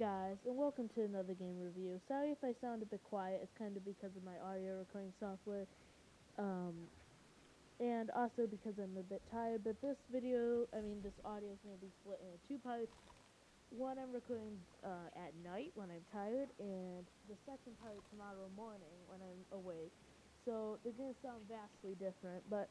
guys, and welcome to another game review. Sorry if I sound a bit quiet, it's kind of because of my audio recording software, and also because I'm a bit tired, but this audio is going to be split into two parts. One I'm recording at night when I'm tired, and the second part tomorrow morning when I'm awake. So they're going to sound vastly different, but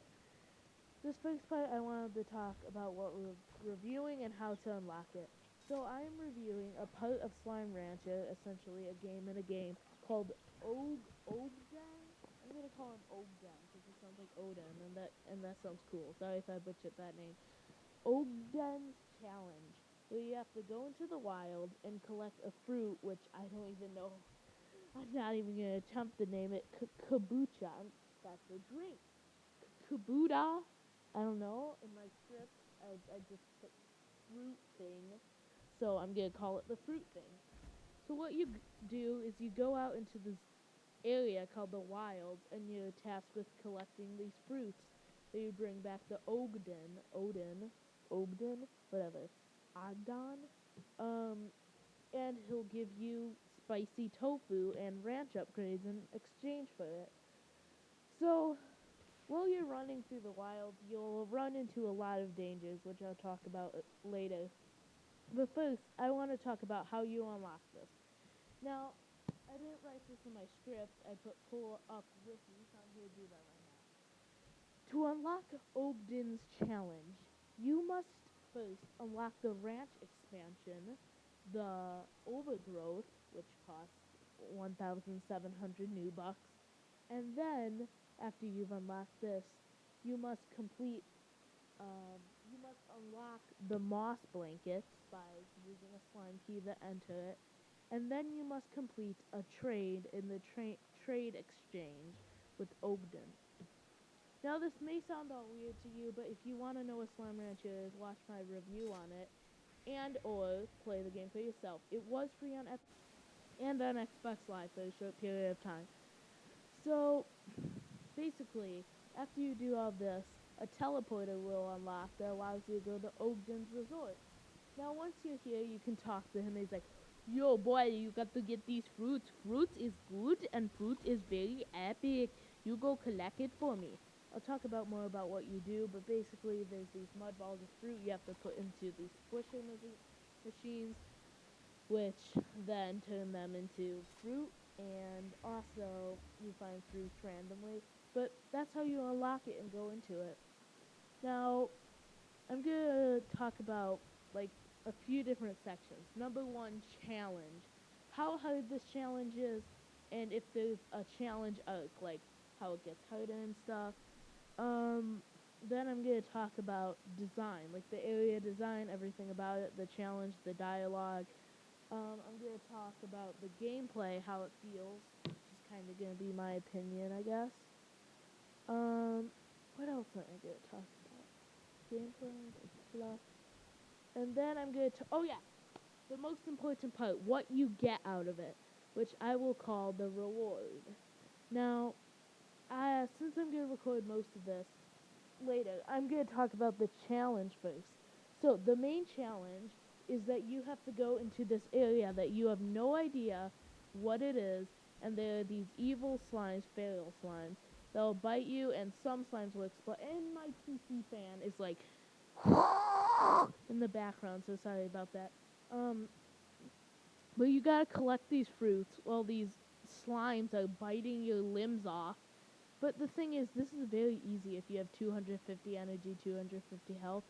this first part I wanted to talk about what we're reviewing and how to unlock it. So I am reviewing a part of Slime Rancher, essentially a game in a game, called Ogden. I'm gonna call him Ogden because it sounds like Odin, and that sounds cool. Sorry if I butchered that name. Ogden's Challenge, where you have to go into the wild and collect a fruit, which I don't even know. I'm not even gonna attempt to name it. Kabucha. That's a drink. Kabuda. I don't know. In my script, I just put fruit thing, so I'm gonna call it the fruit thing. So what you do is you go out into this area called the wild, and you're tasked with collecting these fruits that you bring back to Ogden, whatever, Ogden, and he'll give you spicy tofu and ranch upgrades in exchange for it. So while you're running through the wild, you'll run into a lot of dangers, which I'll talk about later. But first, I want to talk about how you unlock this. Now, I didn't write this in my script. I put pull up wiki, so I'm going to do that right now. To unlock Ogden's challenge, you must first unlock the ranch expansion, the overgrowth, which costs 1,700 new bucks, and then, after you've unlocked this, you must complete you must unlock the moss blankets by using a slime key to enter it, and then you must complete a trade in the trade exchange with Ogden. Now, this may sound all weird to you, but if you want to know what Slime Rancher is, watch my review on it, and or play the game for yourself. It was free on Epic and on Xbox Live for a short period of time. So, basically, after you do all this, a teleporter will unlock that allows you to go to Ogden's resort. Now, once you're here, you can talk to him. He's like, yo, boy, you got to get these fruits. Fruit is good, and fruit is very epic. You go collect it for me. I'll talk about more about what you do, but basically, there's these mud balls of fruit you have to put into these squisher machines, which then turn them into fruit, and also you find fruits randomly. But that's how you unlock it and go into it. Now, I'm gonna talk about like a few different sections. Number one, challenge. How hard this challenge is, and if there's a challenge arc, like how it gets harder and stuff. Then I'm gonna talk about design, like the area design, everything about it, the challenge, the dialogue. I'm gonna talk about the gameplay, how it feels, which is kind of gonna be my opinion, I guess. What else am I gonna talk about? Gameplay, blah, blah. And then I'm going to, oh yeah, the most important part, what you get out of it, which I will call the reward. Now, since I'm going to record most of this later, I'm going to talk about the challenge first. So, the main challenge is that you have to go into this area that you have no idea what it is, and there are these evil slimes, feral slimes, that'll bite you, and some slimes will explode. And my PC fan is like, in the background, so sorry about that. But you gotta collect these fruits while these slimes are biting your limbs off. But the thing is, this is very easy if you have 250 energy, 250 health.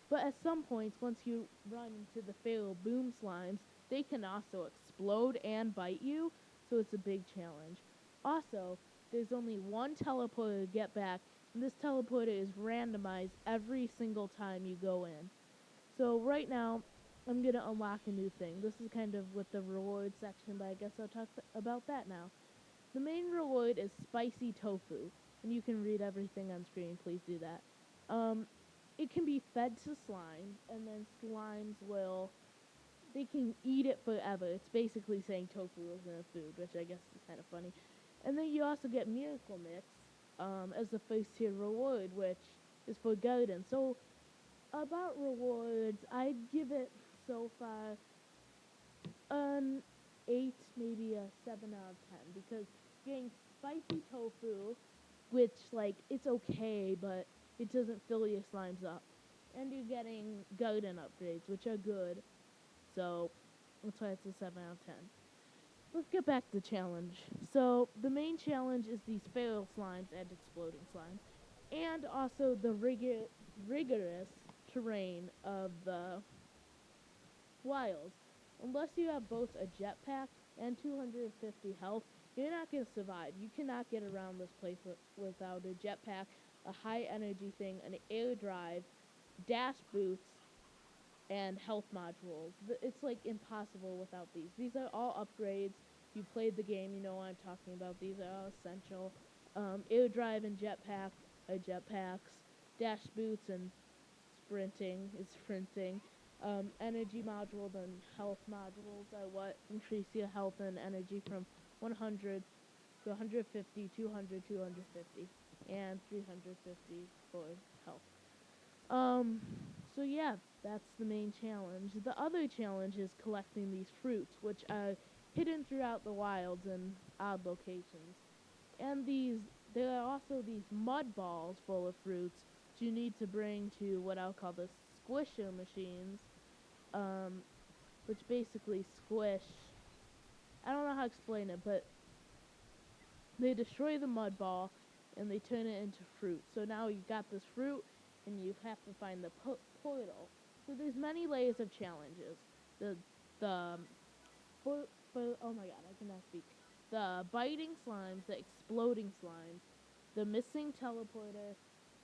But at some points, once you run into the feral boom slimes, they can also explode and bite you, so it's a big challenge. Also, there's only one teleporter to get back, and this teleporter is randomized every single time you go in. So right now, I'm going to unlock a new thing. This is kind of with the reward section, but I guess I'll talk about that now. The main reward is spicy tofu, and you can read everything on screen. Please do that. It can be fed to slimes, and then slimes they can eat it forever. It's basically saying tofu isn't a food, which I guess is kind of funny. And then you also get Miracle Mix as the first tier reward, which is for garden. So about rewards, I'd give it so far an 8, maybe a 7 out of 10, because getting spicy tofu, which, like, it's okay, but it doesn't fill your slimes up. And you're getting garden upgrades, which are good. So that's why it's a 7 out of 10. Let's get back to the challenge. So the main challenge is these feral slimes and exploding slimes, and also the rigorous terrain of the wilds. Unless you have both a jetpack and 250 health, you're not going to survive. You cannot get around this place without a jetpack, a high energy thing, an air drive, dash boots, and health modules. It's like impossible without these. These are all upgrades. If you played the game, you know what I'm talking about. These are all essential. Air drive and jetpack are jetpacks. Dash boots and sprinting is sprinting. Energy modules and health modules are what increase your health and energy from 100 to 150, 200, 250, and 350 for health. So yeah, that's the main challenge. The other challenge is collecting these fruits, which are hidden throughout the wilds in odd locations. And there are also these mud balls full of fruits you need to bring to what I'll call the squisher machines, which basically squish. I don't know how to explain it, but they destroy the mud ball and they turn it into fruit. So now you got this fruit, and you have to find the portal. So there's many layers of challenges. The oh my god, I cannot speak. The biting slimes, the exploding slimes, the missing teleporter,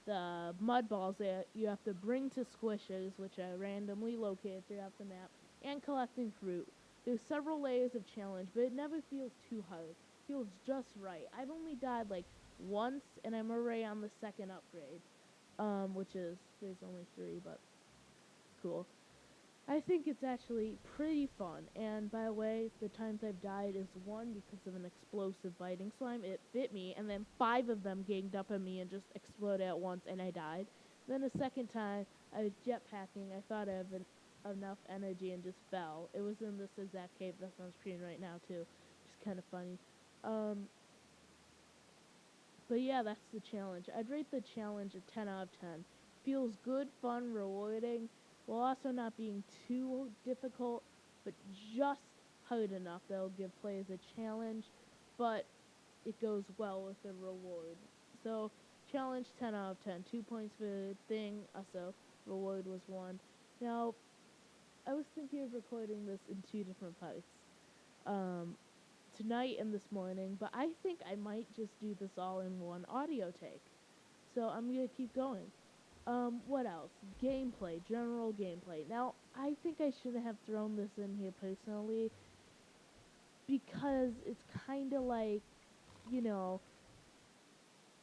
the mud balls that you have to bring to squishers, which are randomly located throughout the map, and collecting fruit. There's several layers of challenge, but it never feels too hard. It feels just right. I've only died like once, and I'm already on the second upgrade, which is, there's only 3, but cool. I think it's actually pretty fun, and by the way, the times I've died is 1 because of an explosive biting slime. It bit me, and then 5 of them ganged up on me and just exploded at once, and I died. Then the second time, I was jetpacking. I thought I had enough energy and just fell. It was in this exact cave that's on screen right now, too, which is kind of funny. But yeah, that's the challenge. I'd rate the challenge a 10 out of 10. Feels good, fun, rewarding, while also not being too difficult, but just hard enough that'll give players a challenge, but it goes well with the reward. So, challenge 10 out of 10. 2 points for the thing, also, reward was 1. Now, I was thinking of recording this in 2 different parts. Tonight and this morning, but I think I might just do this all in one audio take. So I'm going to keep going. What else? Gameplay, general gameplay. Now, I think I shouldn't have thrown this in here personally, because it's kind of like,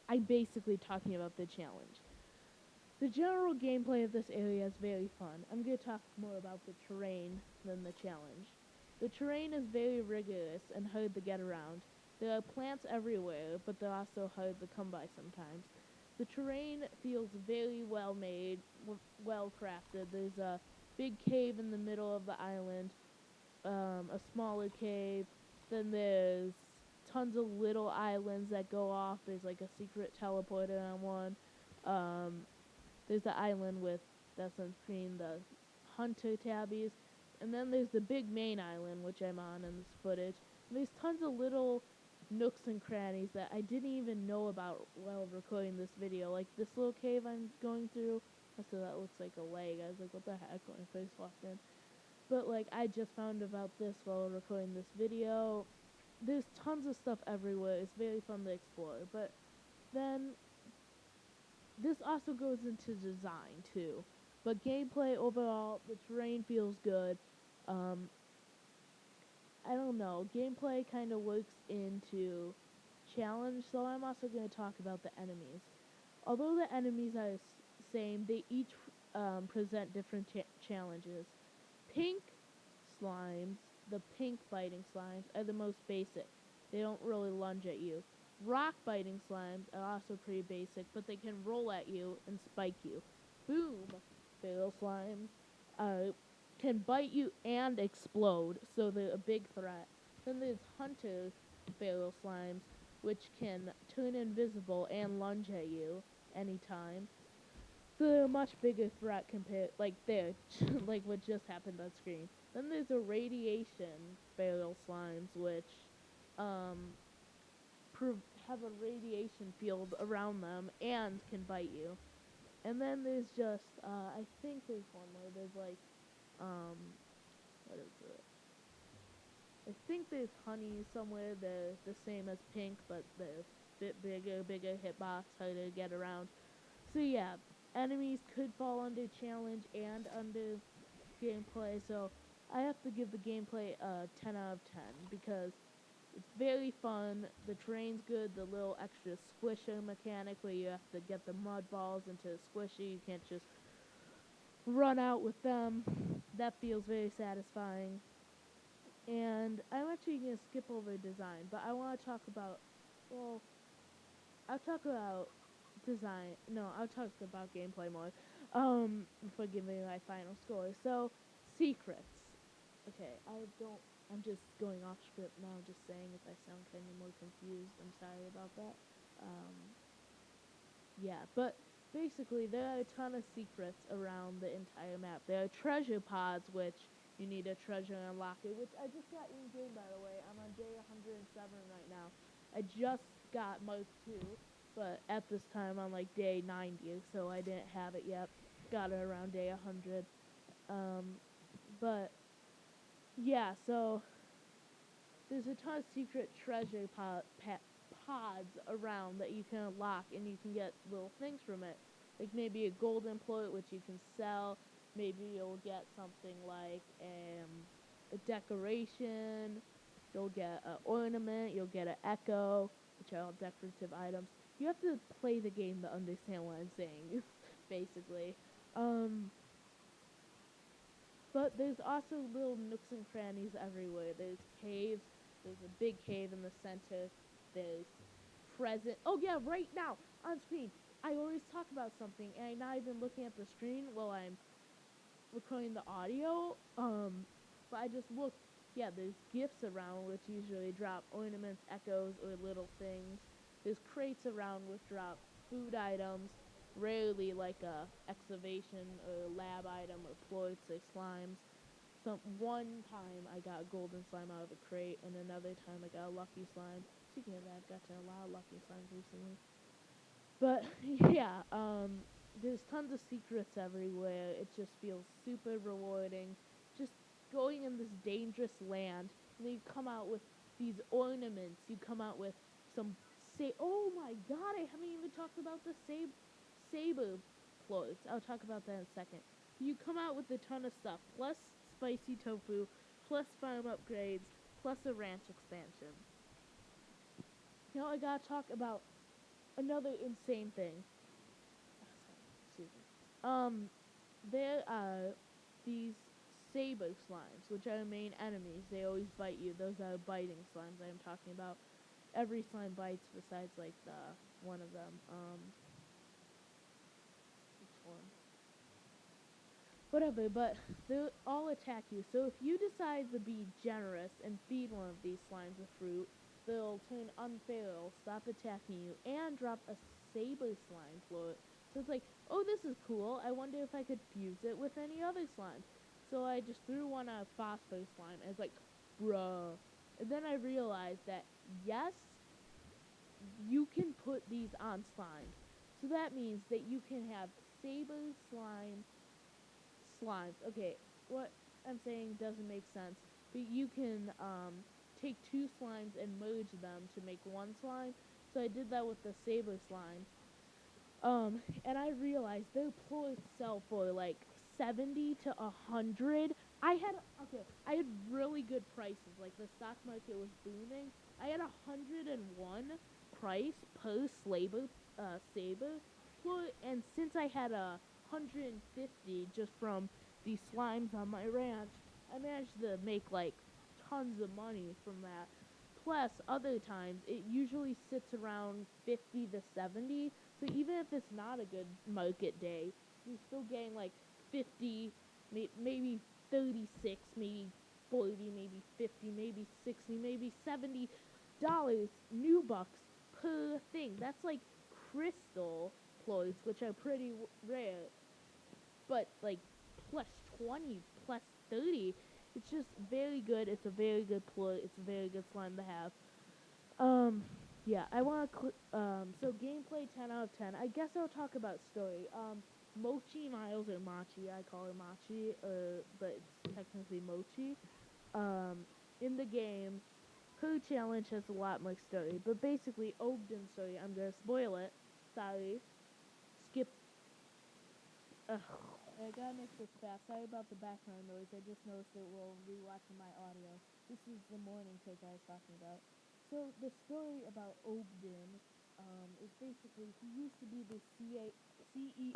I'm basically talking about the challenge. The general gameplay of this area is very fun. I'm going to talk more about the terrain than the challenge. The terrain is very rigorous and hard to get around. There are plants everywhere, but they're also hard to come by sometimes. The terrain feels very well made, well crafted. There's a big cave in the middle of the island, a smaller cave. Then there's tons of little islands that go off. There's like a secret teleporter on one. There's the island that's on screen, the hunter tabbies. And then there's the big main island, which I'm on in this footage. And there's tons of little nooks and crannies that I didn't even know about while recording this video. Like this little cave I'm going through. So that looks like a leg. I was like, what the heck when I first walked in. But like, I just found about this while recording this video. There's tons of stuff everywhere. It's very fun to explore. But then this also goes into design too. But gameplay overall, the terrain feels good. I don't know. Gameplay kind of works into challenge, so I'm also going to talk about the enemies. Although the enemies are same, they each present different challenges. Pink slimes, the pink biting slimes, are the most basic. They don't really lunge at you. Rock biting slimes are also pretty basic, but they can roll at you and spike you. Boom! Feral slimes are can bite you and explode, so they're a big threat. Then there's hunter feral slimes, which can turn invisible and lunge at you anytime. They're a much bigger threat compared, like there, like what just happened on screen. Then there's a radiation feral slimes, which um, have a radiation field around them and can bite you. And then there's just, I think there's one more. There's like, what is it? I think there's honey somewhere. They're the same as pink, but they're a bit bigger hitbox, harder to get around. So yeah, enemies could fall under challenge and under gameplay. So I have to give the gameplay a 10 out of 10 because it's very fun. The terrain's good. The little extra squisher mechanic where you have to get the mud balls into a squishy. You can't just run out with them. That feels very satisfying. And I'm actually going to skip over design, but I want to talk about, well, I'll talk about design. No, I'll talk about gameplay more before giving my final score. So, secrets. Okay, I'm just going off script now, just saying if I sound kind of more confused. I'm sorry about that. Um, yeah, but basically there are a ton of secrets around the entire map. There are treasure pods, which you need a treasure unlocker, which I just got in game, by the way. I'm on day 107 right now. I just got Mark 2, but at this time I'm like day 90, so I didn't have it yet. Got it around day 100. But yeah, so there's a ton of secret treasure pods around that you can unlock, and you can get little things from it. Like maybe a golden plate, which you can sell. Maybe you'll get something like a decoration. You'll get an ornament. You'll get an echo, which are all decorative items. You have to play the game to understand what I'm saying, basically. But there's also little nooks and crannies everywhere. There's caves. There's a big cave in the center. There's present. Oh yeah, right now on screen. I always talk about something, and I'm not even looking at the screen while I'm recording the audio. But I just looked. Yeah, there's gifts around which usually drop ornaments, echoes, or little things. There's crates around which drop food items, rarely like a excavation or lab item or plots or slimes. One time I got a golden slime out of a crate, and another time I got a lucky slime. Speaking of that, I've gotten a lot of lucky slimes recently. But yeah, there's tons of secrets everywhere. It just feels super rewarding. Just going in this dangerous land, and then you come out with these ornaments. You come out with some oh my god, I haven't even talked about the saber plots. I'll talk about that in a second. You come out with a ton of stuff, plus spicy tofu, plus farm upgrades, plus a ranch expansion. Now I gotta talk about another insane thing. Excuse me. There are these saber slimes, which are main enemies. They always bite you. Those are biting slimes I am talking about. Every slime bites besides like the one of them. Which one? Whatever, but they all attack you. So if you decide to be generous and feed one of these slimes with fruit, they'll turn unfair, stop attacking you, and drop a saber slime float. So it's like, oh, this is cool. I wonder if I could fuse it with any other slime. So I just threw one out of phosphor slime, and it's like, bruh. And then I realized that, yes, you can put these on slimes. So that means that you can have saber slime slimes. Okay, what I'm saying doesn't make sense, but you can take two slimes and merge them to make one slime. So I did that with the saber slime. And I realized their ploys sell for like 70 to 100. I had really good prices. Like the stock market was booming. I had 101 price per saber ploy, and since I had 150 just from these slimes on my ranch, I managed to make like tons of money from that. Plus, other times it usually sits around 50 to 70. So even if it's not a good market day, you're still getting like 50, maybe $36, maybe 40, maybe 50, maybe 60, maybe $70 new bucks per thing. That's like crystal ploys, which are pretty rare, but like plus 20, plus 30, it's just very good. It's a very good ploy. It's a very good slime to have. Um, yeah, I want to. So gameplay 10 out of 10. I guess I'll talk about story. Mochi Miles, or Machi, I call her Machi, but it's technically Mochi. Um, in the game, her challenge has a lot more story, but basically Ogden's story. I'm gonna spoil it. Sorry. Skip. Ugh. I gotta make this fast. Sorry about the background noise. I just noticed it while rewatching my audio. This is the morning take I was talking about. So the story about Ogden is basically he used to be the CEO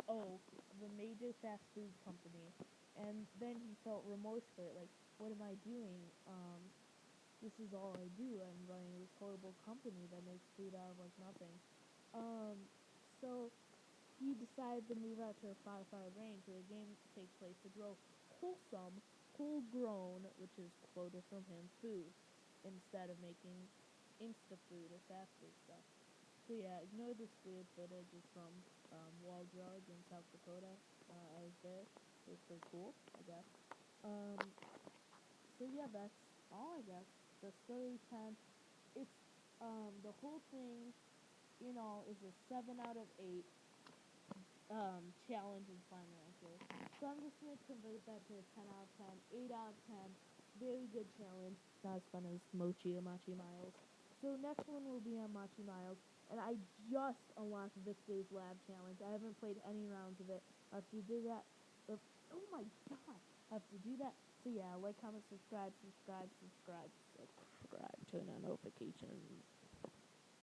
of a major fast food company, and then he felt remorse for it. Like, what am I doing? This is all I do. I'm running this horrible company that makes food out of like nothing. Um, so he decided to move out to a far range where the game takes place to grow wholesome, whole-grown, which is quoted from him, food, instead of making insta food or fast food stuff. So yeah, ignore this weird footage. It's from Wall Drug in South Dakota. I was there. It was pretty cool, I guess. Um, so yeah, that's all, I guess. The story 10. It's the whole thing, is a 7 out of 8. Challenge and slime rancher. So I'm just going to convert that to a 10 out of 10, 8 out of 10. Very good challenge. Not as fun as Mochi or Machi Miles. So next one will be on Machi Miles. And I just unlocked Victor's Lab Challenge. I haven't played any rounds of it. I have to do that. Oh my god. I have to do that. So yeah, like, comment, subscribe, turn on notifications.